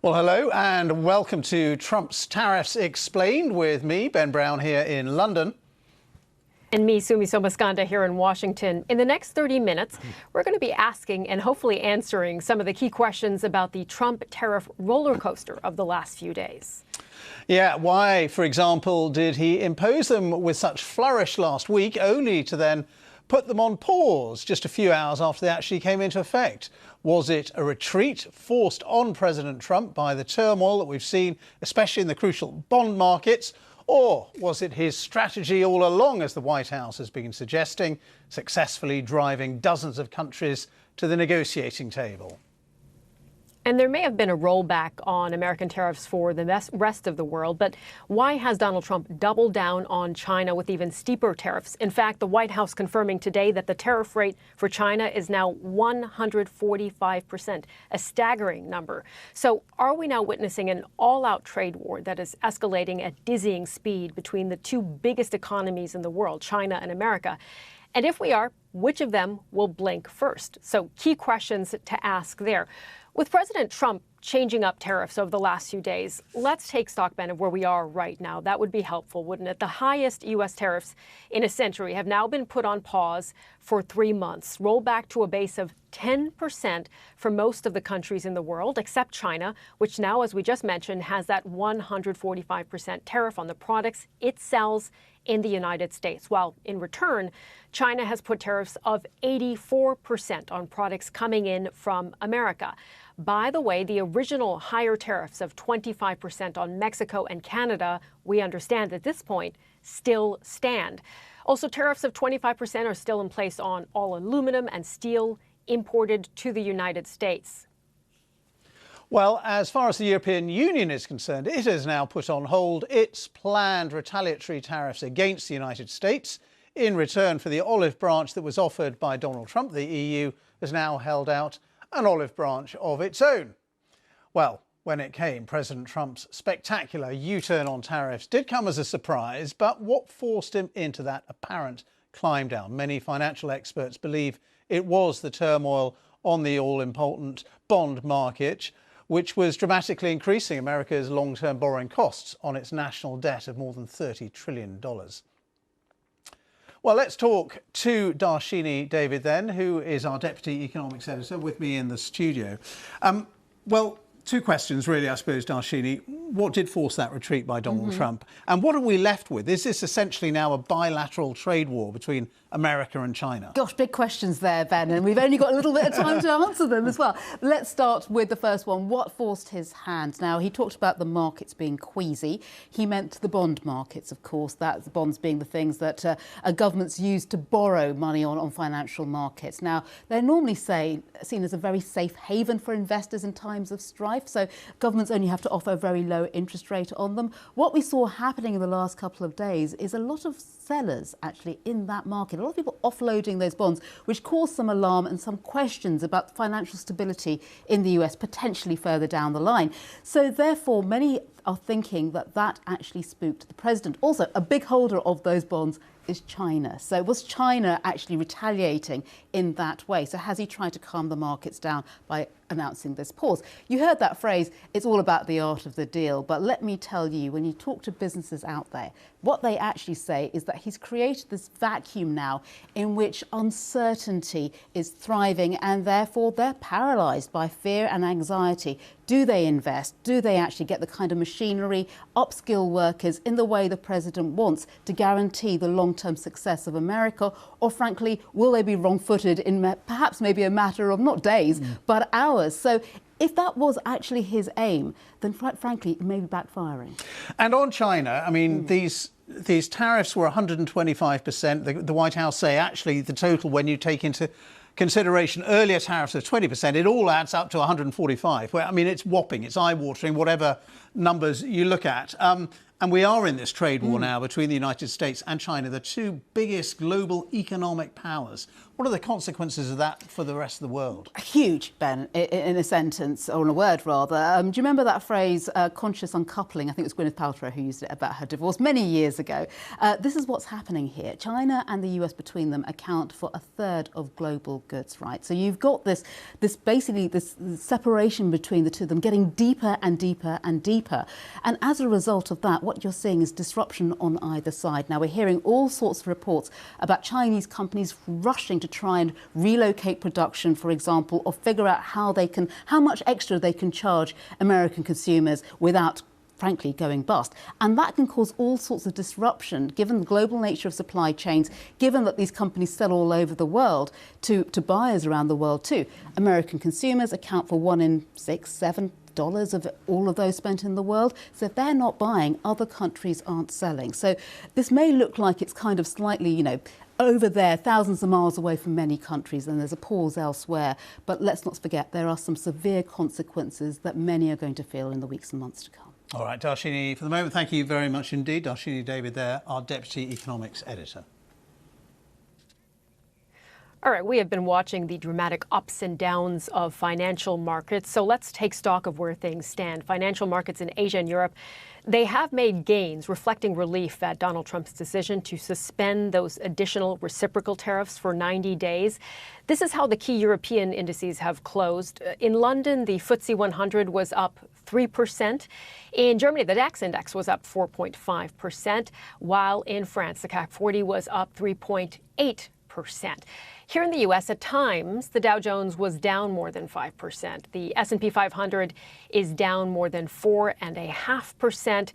Well, hello and welcome to Trump's Tariffs Explained with me, Ben Brown, here in London. And me, Sumi Somaskanda, here in Washington. In the next 30 minutes, we're going to be asking and hopefully answering some of the key questions about the Trump tariff roller coaster of the last few days. Yeah, why, for example, did he impose them with such flourish last week, only to then put them on pause just a few hours after they actually came into effect? Was it a retreat forced on President Trump by the turmoil that we've seen, especially in the crucial bond markets? Or was it his strategy all along, as the White House has been suggesting, successfully driving dozens of countries to the negotiating table? And there may have been a rollback on American tariffs for the rest of the world, but why has Donald Trump doubled down on China with even steeper tariffs? In fact, the White House confirming today that the tariff rate for China is now 145%, a staggering number. So are we now witnessing an all-out trade war that is escalating at dizzying speed between the two biggest economies in the world, China and America? And if we are, which of them will blink first? So key questions to ask there. With President Trump changing up tariffs over the last few days, let's take stock, Ben, of where we are right now. That would be helpful, wouldn't it? The highest U.S. tariffs in a century have now been put on pause for 3 months, rolled back to a base of 10% for most of the countries in the world, except China, which now, as we just mentioned, has that 145% tariff on the products it sells in the United States, while in return, China has put tariffs of 84% on products coming in from America. By the way, the original higher tariffs of 25% on Mexico and Canada, we understand at this point, still stand. Also, tariffs of 25% are still in place on all aluminum and steel imported to the United States. Well, as far as the European Union is concerned, it has now put on hold its planned retaliatory tariffs against the United States. In return for the olive branch that was offered by Donald Trump, the EU has now held out an olive branch of its own. Well, when it came, President Trump's spectacular U-turn on tariffs did come as a surprise, but what forced him into that apparent climb down? Many financial experts believe it was the turmoil on the all-important bond market, which was dramatically increasing America's long-term borrowing costs on its national debt of more than $30 trillion. Well, let's talk to Darshini David then, who is our Deputy Economics Editor with me in the studio. Well, two questions really, I suppose, Darshini. What did force that retreat by Donald Trump? And what are we left with? Is this essentially now a bilateral trade war between America and China? Gosh, big questions there, Ben, and we've only got a little bit of time to answer them as well. Let's start with the first one. What forced his hand? Now, he talked about the markets being queasy. He meant the bond markets, of course, that the bonds being the things that governments use to borrow money on financial markets. Now, they're normally seen as a very safe haven for investors in times of strife, so governments only have to offer a very low interest rate on them. What we saw happening in the last couple of days is a lot of sellers actually in that market, a lot of people offloading those bonds, which caused some alarm and some questions about financial stability in the US, potentially further down the line. So therefore, many are thinking that that actually spooked the president. Also, a big holder of those bonds is China. So was China actually retaliating in that way? So has he tried to calm the markets down by announcing this pause? You heard that phrase, it's all about the art of the deal. But let me tell you, when you talk to businesses out there, what they actually say is that he's created this vacuum now in which uncertainty is thriving, and therefore they're paralyzed by fear and anxiety. Do they invest? Do they actually get the kind of machinery, upskill workers in the way the president wants to guarantee the long-term success of America? Or frankly, will they be wrong-footed in perhaps maybe a matter of not days, but hours? So if that was actually his aim, then frankly, it may be backfiring. And on China, I mean, these tariffs were 125%. The White House say actually the total, when you take into consideration earlier tariffs of 20%, it all adds up to 145. Well, I mean, it's whopping, it's eye-watering, whatever numbers you look at. And we are in this trade war now between the United States and China, the two biggest global economic powers. What are the consequences of that for the rest of the world? Huge, Ben, in a sentence, or in a word rather. Do you remember that phrase, conscious uncoupling? I think it was Gwyneth Paltrow who used it about her divorce many years ago. This is what's happening here. China and the US between them account for a third of global goods, right? So you've got this separation between the two of them getting deeper and deeper and deeper. And as a result of that, what you're seeing is disruption on either side. Now, we're hearing all sorts of reports about Chinese companies rushing to try and relocate production, for example, or figure out how much extra they can charge American consumers without frankly going bust. And that can cause all sorts of disruption, given the global nature of supply chains, given that these companies sell all over the world to buyers around the world too. American consumers account for 1 in 6, 7 dollars of all of those spent in the world. So if they're not buying, other countries aren't selling. So this may look like it's kind of slightly, over there, thousands of miles away from many countries, and there's a pause elsewhere. But let's not forget, there are some severe consequences that many are going to feel in the weeks and months to come. All right, Darshini, for the moment, thank you very much indeed. Darshini David there, our Deputy Economics Editor. All right, we have been watching the dramatic ups and downs of financial markets. So let's take stock of where things stand. Financial markets in Asia and Europe, they have made gains, reflecting relief at Donald Trump's decision to suspend those additional reciprocal tariffs for 90 days. This is how the key European indices have closed. In London, the FTSE 100 was up 3%. In Germany, the DAX index was up 4.5%, while in France, the CAC 40 was up 3.8%. Here in the U.S., at times, the Dow Jones was down more than 5%. The S&P 500 is down more than 4.5%.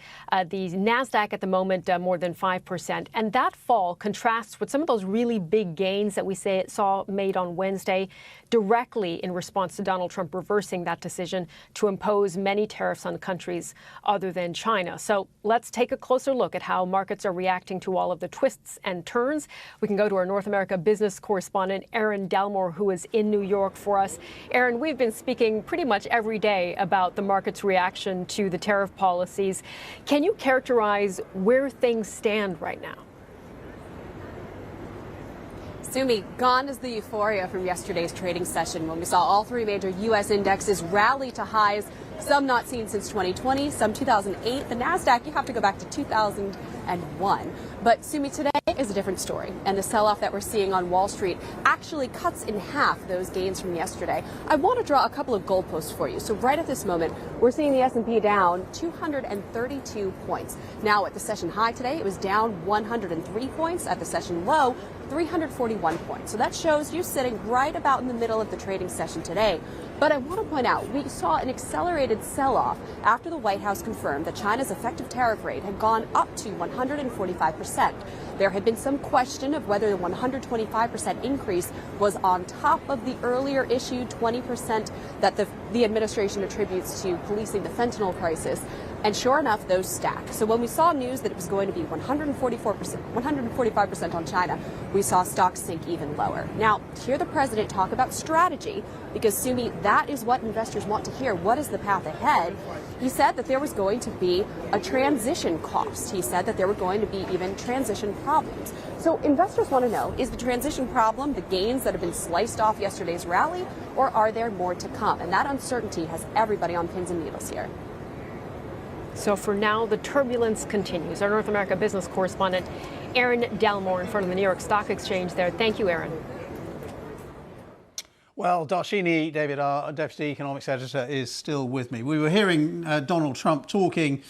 The NASDAQ at the moment more than 5%. And that fall contrasts with some of those really big gains that we saw made on Wednesday, directly in response to Donald Trump reversing that decision to impose many tariffs on countries other than China. So let's take a closer look at how markets are reacting to all of the twists and turns. We can go to our North America business correspondent, Aaron Delmore, who is in New York for us. Aaron, we've been speaking pretty much every day about the market's reaction to the tariff policies. Can you characterize where things stand right now? Sumi, gone is the euphoria from yesterday's trading session when we saw all three major U.S. indexes rally to highs, some not seen since 2020, some 2008. The NASDAQ, you have to go back to 2001. But Sumi, today is a different story, and the sell-off that we're seeing on Wall Street actually cuts in half those gains from yesterday. I want to draw a couple of goalposts for you. So right at this moment, we're seeing the S&P down 232 points. Now at the session high today, it was down 103 points. At the session low, 341 points. So that shows you sitting right about in the middle of the trading session today. But I want to point out, we saw an accelerated sell-off after the White House confirmed that China's effective tariff rate had gone up to 145%. There had been some question of whether the 125% increase was on top of the earlier issued 20% that the administration attributes to policing the fentanyl crisis. And sure enough, those stacked. So when we saw news that it was going to be 145% on China, we saw stocks sink even lower. Now, to hear the president talk about strategy, because Sumi, that is what investors want to hear. What is the path ahead? He said that there was going to be a transition cost. He said that there were going to be even transition problems. So investors want to know, is the transition problem the gains that have been sliced off yesterday's rally, or are there more to come? And that uncertainty has everybody on pins and needles here. So for now, the turbulence continues. Our North America business correspondent, Aaron Delmore, in front of the New York Stock Exchange there. Thank you, Aaron. Well, Darshini David, our Deputy Economics Editor, is still with me. We were hearing Donald Trump talking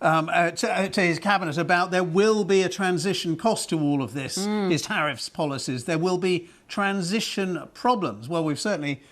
to his cabinet about there will be a transition cost to all of this, his tariffs policies. There will be transition problems. Well, we've certainly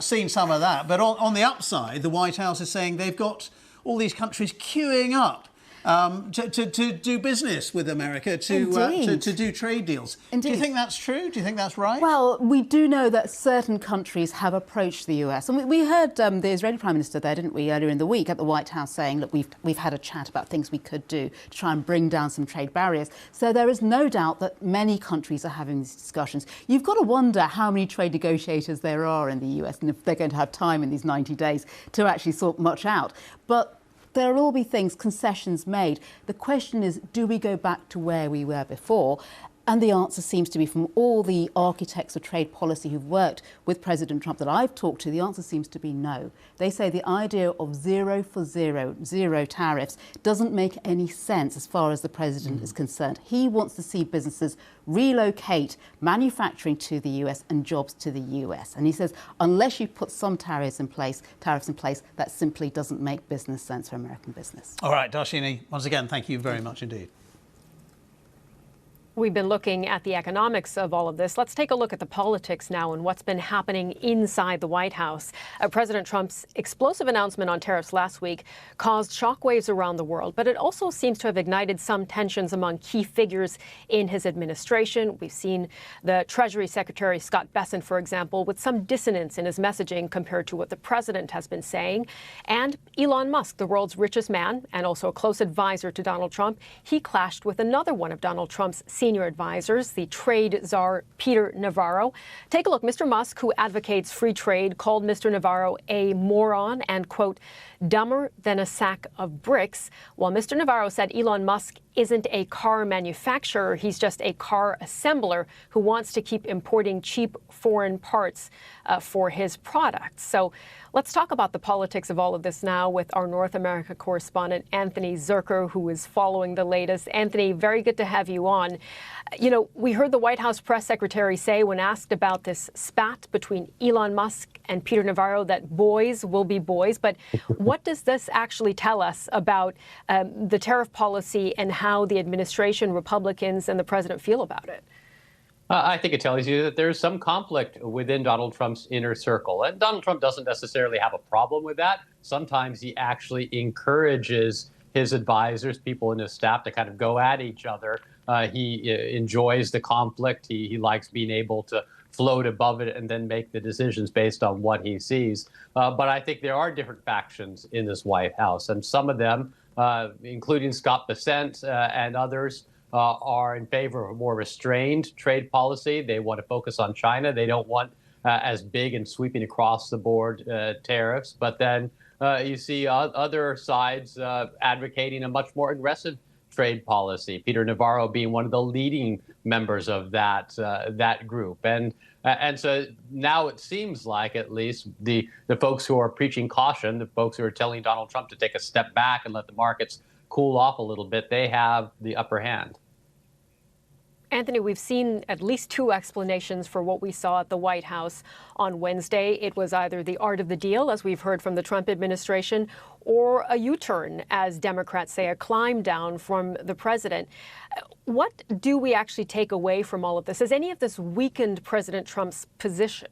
seen some of that. But on the upside, the White House is saying they've got all these countries queuing up to do business with America, to do trade deals. Indeed. Do you think that's true? Do you think that's right? Well, we do know that certain countries have approached the US. And we heard the Israeli Prime Minister there, didn't we, earlier in the week at the White House saying, look, we've had a chat about things we could do to try and bring down some trade barriers. So there is no doubt that many countries are having these discussions. You've got to wonder how many trade negotiators there are in the US and if they're going to have time in these 90 days to actually sort much out. But There will all be things, concessions made. The question is, do we go back to where we were before? And the answer seems to be, from all the architects of trade policy who've worked with President Trump that I've talked to, the answer seems to be no. They say the idea of zero for zero, zero tariffs, doesn't make any sense as far as the president is concerned. He wants to see businesses relocate manufacturing to the US and jobs to the US. And he says, unless you put some tariffs in place, that simply doesn't make business sense for American business. All right, Darshini, once again, thank you very much indeed. We've been looking at the economics of all of this. Let's take a look at the politics now and what's been happening inside the White House. President Trump's explosive announcement on tariffs last week caused shockwaves around the world, but it also seems to have ignited some tensions among key figures in his administration. We've seen the Treasury Secretary Scott Bessent, for example, with some dissonance in his messaging compared to what the president has been saying. And Elon Musk, the world's richest man and also a close advisor to Donald Trump, he clashed with another one of Donald Trump's senior advisors, the trade czar Peter Navarro. Take a look. Mr. Musk, who advocates free trade, called Mr. Navarro a moron and, quote, dumber than a sack of bricks, while Mr. Navarro said Elon Musk isn't a car manufacturer, he's just a car assembler who wants to keep importing cheap foreign parts for his products. So let's talk about the politics of all of this now with our North America correspondent, Anthony Zerker, who is following the latest. Anthony, very good to have you on. You know, we heard the White House press secretary say when asked about this spat between Elon Musk and Peter Navarro that boys will be boys. But what does this actually tell us about the tariff policy and how the administration, Republicans, and the president feel about it? I think it tells you that there's some conflict within Donald Trump's inner circle. And Donald Trump doesn't necessarily have a problem with that. Sometimes he actually encourages his advisors, people in his staff, to kind of go at each other. He enjoys the conflict. He likes being able to float above it and then make the decisions based on what he sees. But I think there are different factions in this White House, and some of them, including Scott Bessent and others, are in favor of a more restrained trade policy. They want to focus on China. They don't want as big and sweeping across the board tariffs. But then you see other sides advocating a much more aggressive trade policy. Peter Navarro being one of the leading members of that group. And so now it seems like at least the folks who are preaching caution, the folks who are telling Donald Trump to take a step back and let the markets cool off a little bit, they have the upper hand. Anthony, we've seen at least two explanations for what we saw at the White House on Wednesday. It was either the art of the deal, as we've heard from the Trump administration, or a U-turn, as Democrats say, a climb down from the president. What do we actually take away from all of this? Has any of this weakened President Trump's position?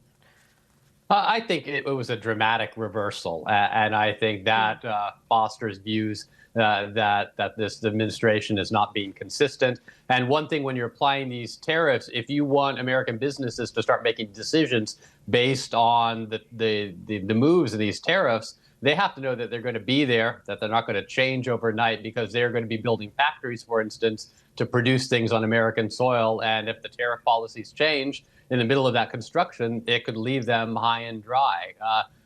I think it was a dramatic reversal, and I think that fosters views that this administration is not being consistent. And one thing, when you're applying these tariffs, if you want American businesses to start making decisions based on the moves of these tariffs, they have to know that they're going to be there, that they're not going to change overnight, because they're going to be building factories, for instance, to produce things on American soil. And if the tariff policies change in the middle of that construction, it could leave them high and dry.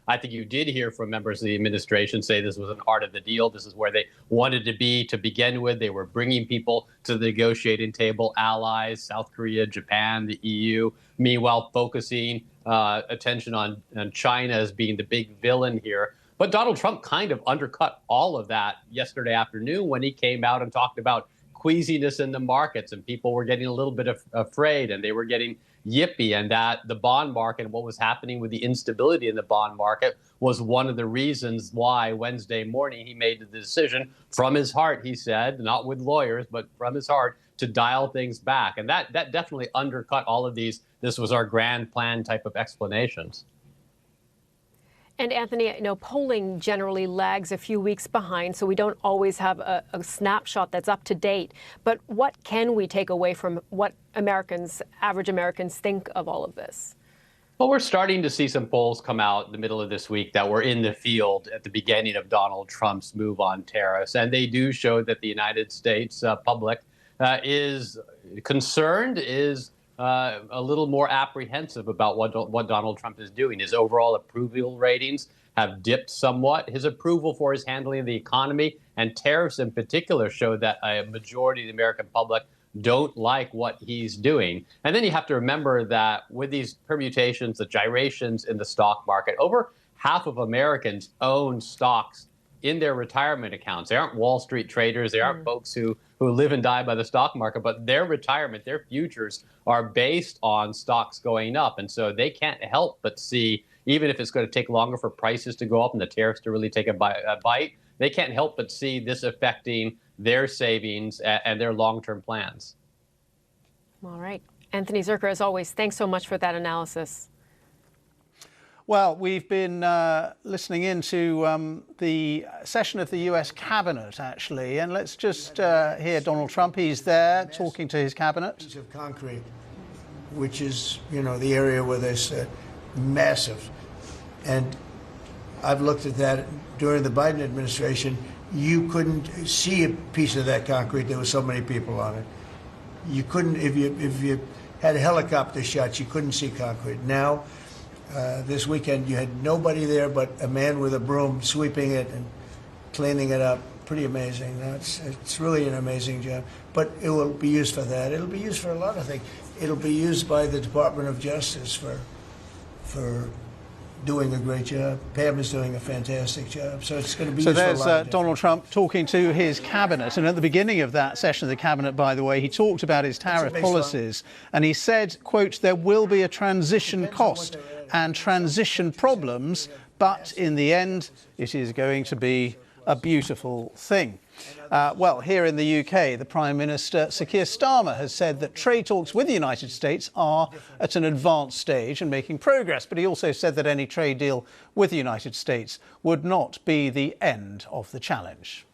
I think you did hear from members of the administration say this was an art of the deal. This is where they wanted to be to begin with. They were bringing people to the negotiating table, allies, South Korea, Japan, the EU, meanwhile focusing attention on China as being the big villain here. But Donald Trump kind of undercut all of that yesterday afternoon when he came out and talked about queasiness in the markets, and people were getting a little bit afraid, and they were getting yippy, and that the bond market, what was happening with the instability in the bond market, was one of the reasons why Wednesday morning he made the decision from his heart, he said, not with lawyers, but from his heart, to dial things back. And that definitely undercut all of these "this was our grand plan" type of explanations. And Anthony, you know, polling generally lags a few weeks behind, so we don't always have a snapshot that's up to date. But what can we take away from what average Americans think of all of this? Well, we're starting to see some polls come out in the middle of this week that were in the field at the beginning of Donald Trump's move on tariffs. And they do show that the United States public is concerned, is a little more apprehensive about what Donald Trump is doing. His overall approval ratings have dipped somewhat. His approval for his handling of the economy and tariffs in particular show that a majority of the American public don't like what he's doing. And then you have to remember that with these permutations, the gyrations in the stock market, over half of Americans own stocks in their retirement accounts. They aren't Wall Street traders. They aren't folks who live and die by the stock market, but their retirement, their futures are based on stocks going up. And so they can't help but see, even if it's going to take longer for prices to go up and the tariffs to really take a bite, they can't help but see this affecting their savings and their long-term plans. All right. Anthony Zurcher, as always, thanks so much for that analysis. Well, we've been listening into the session of the US cabinet, actually, and let's just hear Donald Trump. He's there talking to his cabinet. Piece of concrete, which is, the area where there's massive. And I've looked at that during the Biden administration. You couldn't see a piece of that concrete. There were so many people on it. You couldn't, if you had helicopter shots, you couldn't see concrete. Now, this weekend, you had nobody there but a man with a broom sweeping it and cleaning it up. Pretty amazing. It's really an amazing job. But it will be used for that. It'll be used for a lot of things. It'll be used by the Department of Justice for doing a great job. Pam is doing a fantastic job. So it's going to be used for a lot. So there's Donald Trump talking to his cabinet. And at the beginning of that session of the cabinet, by the way, he talked about his tariff policies. And he said, quote, there will be a transition cost and transition problems, but in the end, it is going to be a beautiful thing. Well, here in the UK, the Prime Minister, Sir Keir Starmer, has said that trade talks with the United States are at an advanced stage and making progress. But he also said that any trade deal with the United States would not be the end of the challenge.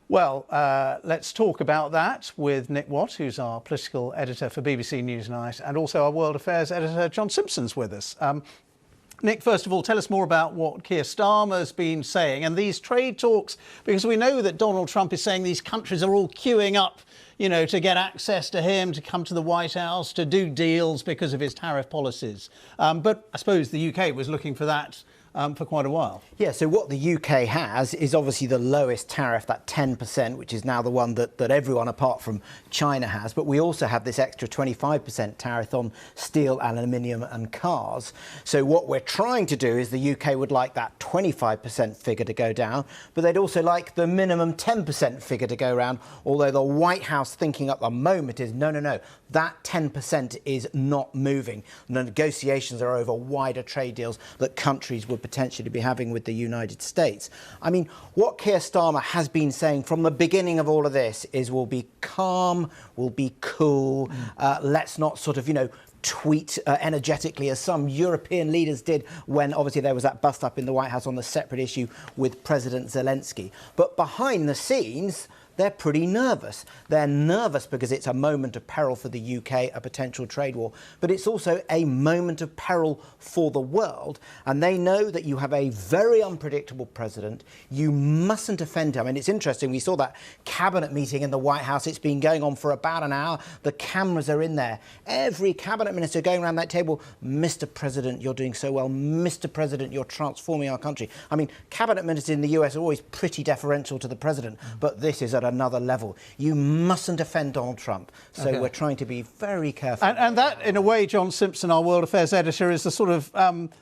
Well, let's talk about that with Nick Watt, who's our political editor for BBC Newsnight, and also our world affairs editor, John Simpson's with us. Nick, first of all, tell us more about what Keir Starmer's been saying and these trade talks, because we know that Donald Trump is saying these countries are all queuing up, to get access to him, to come to the White House, to do deals because of his tariff policies. But I suppose the UK was looking for that for quite a while. Yeah, so what the UK has is obviously the lowest tariff, that 10%, which is now the one that everyone apart from China has. But we also have this extra 25% tariff on steel, aluminium and cars. So what we're trying to do is the UK would like that 25% figure to go down, but they'd also like the minimum 10% figure to go around, although the White House thinking at the moment is no, that 10% is not moving. The negotiations are over wider trade deals that countries would potentially be having with the United States. I mean, what Keir Starmer has been saying from the beginning of all of this is we'll be calm, we'll be cool, let's not sort of, tweet energetically as some European leaders did when obviously there was that bust up in the White House on the separate issue with President Zelensky. But behind the scenes, they're pretty nervous. They're nervous because it's a moment of peril for the UK, a potential trade war, but it's also a moment of peril for the world. And they know that you have a very unpredictable president. You mustn't offend him. And it's interesting, we saw that cabinet meeting in the White House. It's been going on for about an hour. The cameras are in there. Every cabinet minister going around that table, Mr. President, you're doing so well. Mr. President, you're transforming our country. I mean, cabinet ministers in the US are always pretty deferential to the president, but this is at another level. You mustn't offend Donald Trump. So we're trying to be very careful. And that, in a way, John Simpson, our world affairs editor, is the sort of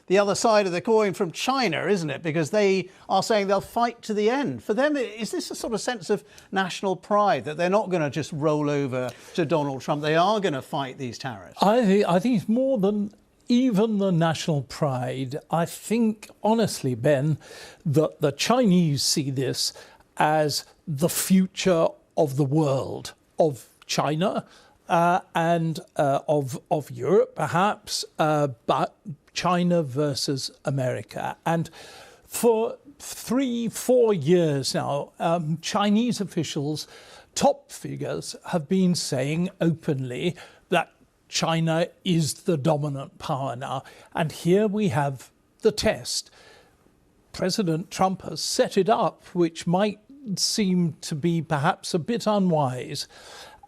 the other side of the coin from China, isn't it? Because they are saying they'll fight to the end. For them, is this a sort of sense of national pride that they're not going to just roll over to Donald Trump? They are going to fight these tariffs. I think it's more than even the national pride. I think, honestly, Ben, that the Chinese see this as the future of the world, of China and of Europe, perhaps, but China versus America. And for 3-4 years now, Chinese officials, top figures, have been saying openly that China is the dominant power now. And here we have the test. President Trump has set it up, which might seem to be perhaps a bit unwise.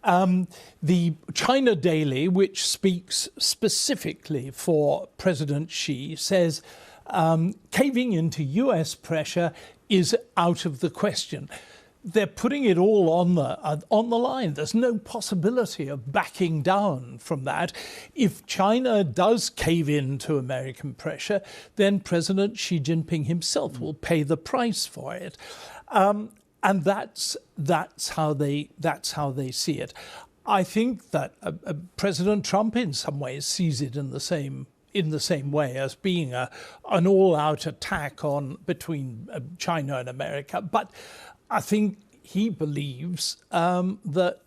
The China Daily, which speaks specifically for President Xi, says caving into US pressure is out of the question. They're putting it all on the line. There's no possibility of backing down from that. If China does cave in to American pressure, then President Xi Jinping himself will pay the price for it. And that's how they see it. I think that President Trump, in some ways, sees it in the same way as being an all-out attack between China and America. But I think he believes that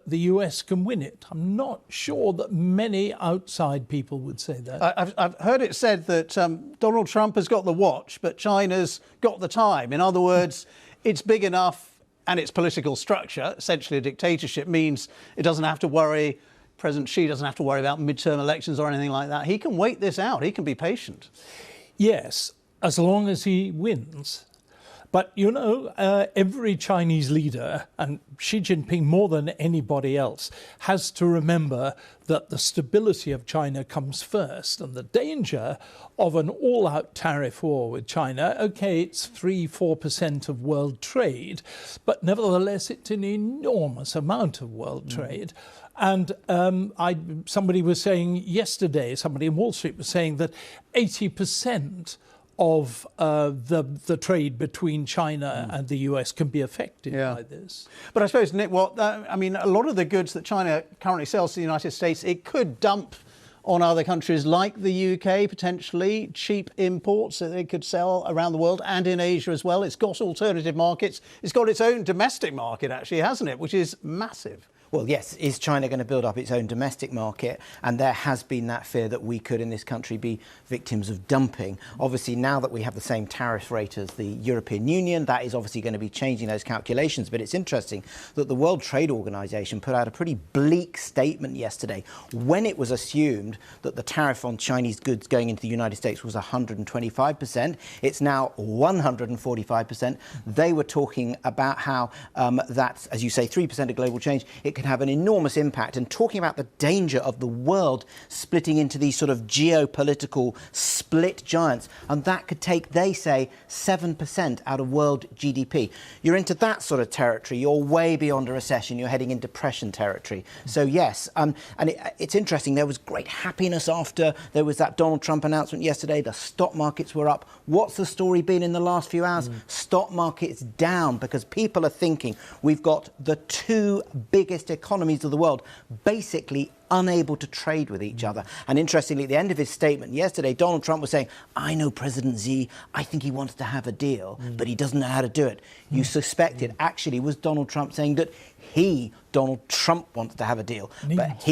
the US can win it. I'm not sure that many outside people would say that. I've heard it said that Donald Trump has got the watch, but China's got the time. In other words, it's big enough, and its political structure, essentially a dictatorship, means it doesn't have to worry. President Xi doesn't have to worry about midterm elections or anything like that. He can wait this out. He can be patient. Yes, as long as he wins. But, every Chinese leader, and Xi Jinping more than anybody else, has to remember that the stability of China comes first. And the danger of an all-out tariff war with China, OK, it's 3-4% of world trade, but nevertheless, it's an enormous amount of world trade. And somebody was saying yesterday, somebody in Wall Street was saying that 80% of the trade between China and the US can be affected by this. But I suppose, Nick, a lot of the goods that China currently sells to the United States, it could dump on other countries like the UK, potentially, cheap imports that it could sell around the world and in Asia as well. It's got alternative markets. It's got its own domestic market, actually, hasn't it, which is massive. Well, yes, is China going to build up its own domestic market? And there has been that fear that we could, in this country, be victims of dumping. Obviously, now that we have the same tariff rate as the European Union, that is obviously going to be changing those calculations. But it's interesting that the World Trade Organization put out a pretty bleak statement yesterday when it was assumed that the tariff on Chinese goods going into the United States was 125%. It's now 145%. They were talking about how that's, as you say, 3% of global change. It can have an enormous impact, and talking about the danger of the world splitting into these sort of geopolitical split giants, and that could take, they say, 7% out of world GDP. You're into that sort of territory, you're way beyond a recession, you're heading in depression territory. So yes, and it's interesting, there was great happiness after there was that Donald Trump announcement yesterday. The stock markets were up. What's the story been in the last few hours? Stock markets down, because people are thinking we've got the two biggest economies of the world basically unable to trade with each other. And interestingly, at the end of his statement yesterday, Donald Trump was saying, I know President Xi, I think he wants to have a deal, but he doesn't know how to do it. You suspect it actually was Donald Trump saying that Donald Trump wants to have a deal, but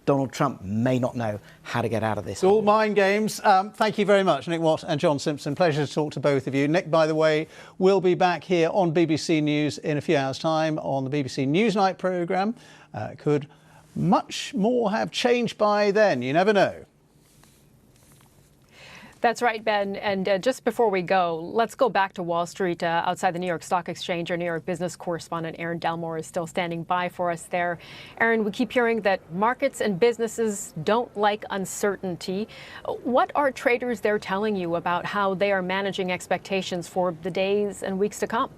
Donald Trump, may not know how to get out of this. It's all mind games. Thank you very much, Nick Watt and John Simpson. Pleasure to talk to both of you. Nick, by the way, will be back here on BBC News in a few hours' time on the BBC Newsnight programme. Could much more have changed by then. You never know. That's right, Ben. And just before we go, let's go back to Wall Street outside the New York Stock Exchange. Our New York business correspondent, Aaron Delmore, is still standing by for us there. Aaron, we keep hearing that markets and businesses don't like uncertainty. What are traders there telling you about how they are managing expectations for the days and weeks to come?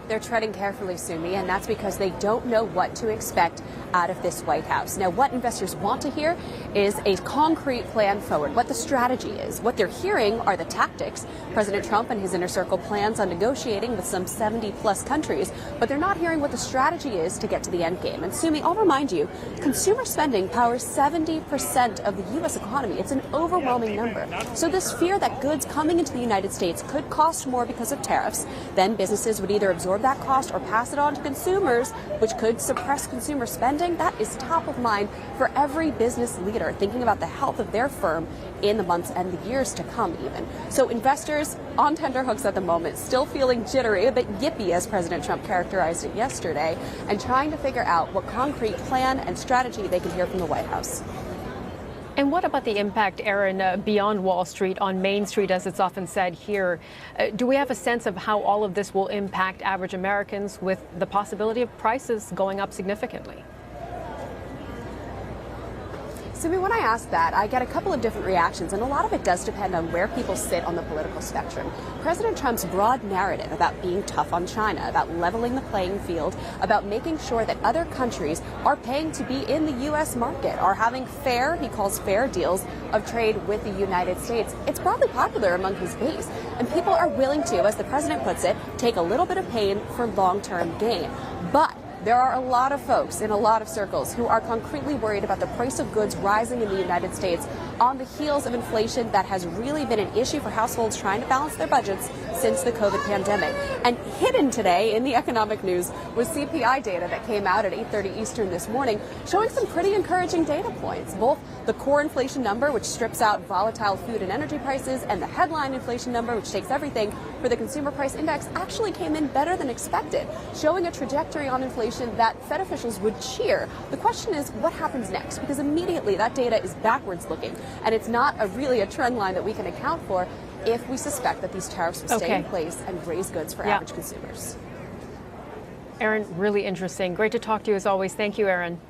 They're treading carefully, Sumi, and that's because they don't know what to expect out of this White House. Now, what investors want to hear is a concrete plan forward, what the strategy is. What they're hearing are the tactics. President Trump and his inner circle plans on negotiating with some 70-plus countries, but they're not hearing what the strategy is to get to the end game. And Sumi, I'll remind you, consumer spending powers 70% of the U.S. economy. It's an overwhelming number. So this fear that goods coming into the United States could cost more because of tariffs, then businesses would either absorb that cost or pass it on to consumers, which could suppress consumer spending. That is top of mind for every business leader thinking about the health of their firm in the months and the years to come even. So investors on tenterhooks at the moment, still feeling jittery, a bit yippy as President Trump characterized it yesterday, and trying to figure out what concrete plan and strategy they can hear from the White House. And what about the impact, Aaron, beyond Wall Street, on Main Street, as it's often said here? Do we have a sense of how all of this will impact average Americans with the possibility of prices going up significantly? Simi, when I ask that, I get a couple of different reactions, and a lot of it does depend on where people sit on the political spectrum. President Trump's broad narrative about being tough on China, about leveling the playing field, about making sure that other countries are paying to be in the U.S. market, are having fair, he calls fair deals of trade with the United States. It's broadly popular among his base, and people are willing to, as the president puts it, take a little bit of pain for long-term gain. But there are a lot of folks in a lot of circles who are concretely worried about the price of goods rising in the United States on the heels of inflation that has really been an issue for households trying to balance their budgets since the COVID pandemic. And hidden today in the economic news was CPI data that came out at 8:30 Eastern this morning, showing some pretty encouraging data points. Both the core inflation number, which strips out volatile food and energy prices, and the headline inflation number, which takes everything, for the consumer price index actually came in better than expected, showing a trajectory on inflation that Fed officials would cheer. The question is, what happens next? Because immediately that data is backwards looking, and it's not really a trend line that we can account for if we suspect that these tariffs will stay in place and raise goods for average consumers. Aaron, really interesting. Great to talk to you as always. Thank you, Aaron.